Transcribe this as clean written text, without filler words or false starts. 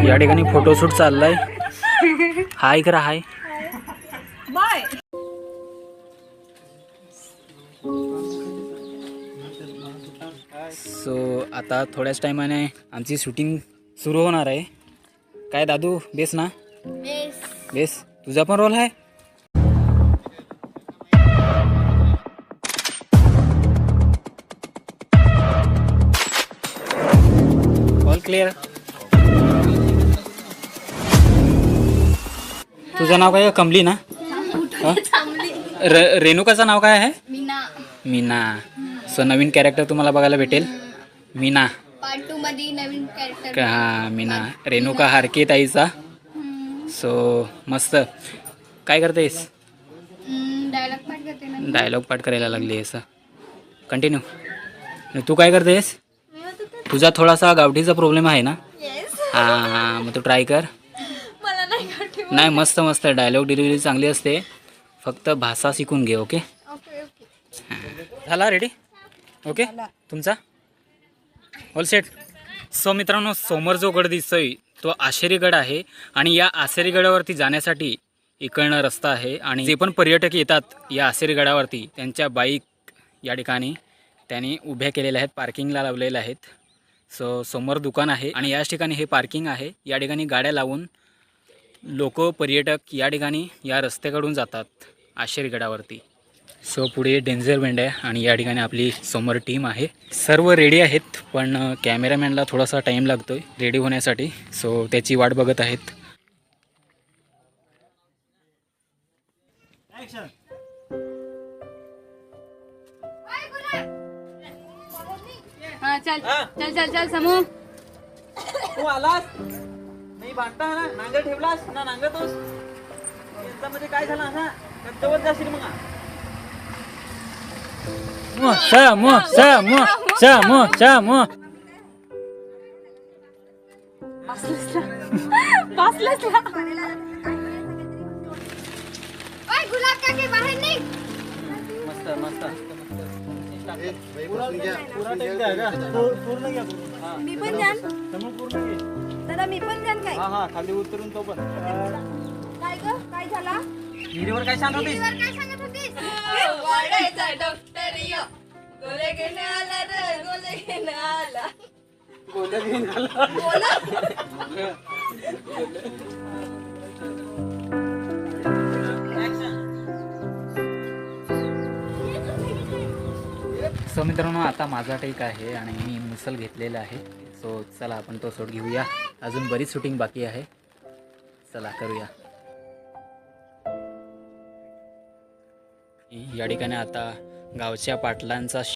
या ठिकाणी फोटोशूट चाललाय. हाय करा हाय. बाय. सो आता थोड्याच टायमाने आमची शूटिंग सुरू होणार आहे. काय दादू बेस ना? बेस. तुझा पण रोल आहे. All clear. तुझं नाव काय? कमली ना? रेणुकाचं नाव काय आहे? मीना. सो नवीन कॅरेक्टर तुम्हाला बघायला भेटेल. मीना पार्ट 2 मध्ये नवीन कॅरेक्टर. हा मीना. रेणुका हारके ताईचा. सो मस्त. काय करतेस? डायलॉग पाठ करते ना. डायलॉग पाठ करायला लागली असं. कंटिन्यू. तू काय करतेस? तुझा थोडासा गावठीचा प्रॉब्लेम आहे ना? हां मग तू ट्राय कर. मला नाही गाठी. नाही मस्त मस्त. डायलॉग डिलिव्हरी चांगली असते. फक्त भाषा शिकून घे. ओके. Okay okay. झाला रेडी? ओके. तुमचा ऑल सेट. सो मित्रांनो, समोर जो गड दिसतोय तो आशेरी गड आहे. आणि या आशेरी गडावरती जाण्यासाठी इकडनं रस्ता आहे. आणि जे पण पर्यटक येतात या आशेरी गडावरती त्यांच्या बाईक या ठिकाणी त्यांनी उभ्या केलेल्या आहेत, पार्किंगला लावलेल्या आहेत. सो समोर दुकान आहे आणि याच ठिकाणी हे पार्किंग आहे. या ठिकाणी गाड्या लावून लोक पर्यटक या ठिकाणी या रस्त्याकडून जातात आशेरी गडावरती. सो पुढे डेंजर बँड आहे आणि या ठिकाणी आपली समोर टीम आहे. सर्व रेडी आहेत पण कॅमेरामॅनला थोडासा टाईम लागतो आहे रेडी होण्यासाठी. सो त्याची वाट बघत आहेत. हां चल चल चल चल समू. तू आलास नाही बांधता ना. नांगर ठेवलास ना नांगरतोस. यांच्यामध्ये काय झालं ना कच्चवत जाशील मग. समू समू समू समू. बसलेच ना. ओय गुलाब काकी बाहेर निघ. मस्त मस्त. पूर्ण टेक द्या का? पूर्ण घ्या. मी पण द्यान. पूर्ण घे. दादा मी पण द्यान काय? हा खाली उतरून तो पण. काय ग? काय झाला? हिरीवर काय सांगत होतीस? काय सांगत होतीस? वाडायचा डॉक्टर यो. गोले घेणे आला रे, गोले घेणे आला. गोल्या घेऊन आला. सो मित्रांनो, आता माझा टेक आहे आणि मी मुसल घेतलेला आहे. सो चला आपण तो शॉट घेऊया. अजून बरीच शूटिंग बाकी आहे. चला करूया. या ठिकाणी आता गावच्या पाटलांचा